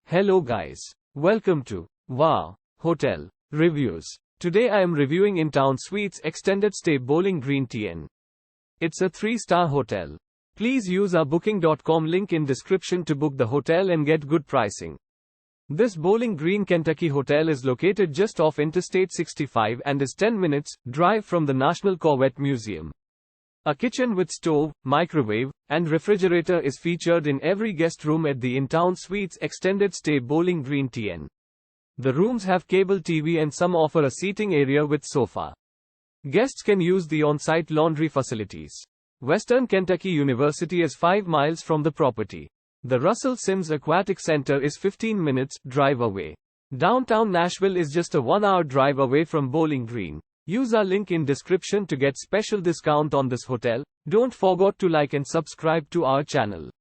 Hello guys. Welcome to Wow Hotel Reviews. Today I am reviewing InTown Suites Extended Stay Bowling Green TN. It's a 3-star hotel. Please use our booking.com link in description to book the hotel and get good pricing. This Bowling Green, Kentucky hotel is located just off Interstate 65 and is 10 minutes drive from the National Corvette Museum. A kitchen with stove, microwave, and refrigerator is featured in every guest room at the InTown Suites Extended Stay Bowling Green TN. The rooms have cable TV and some offer a seating area with sofa. Guests can use the on-site laundry facilities. Western Kentucky University is 5 miles from the property. The Russell Sims Aquatic Center is 15 minutes drive away. Downtown Nashville is just a 1-hour drive away from Bowling Green. Use our link in description to get special discount on this hotel. Don't forget to like and subscribe to our channel.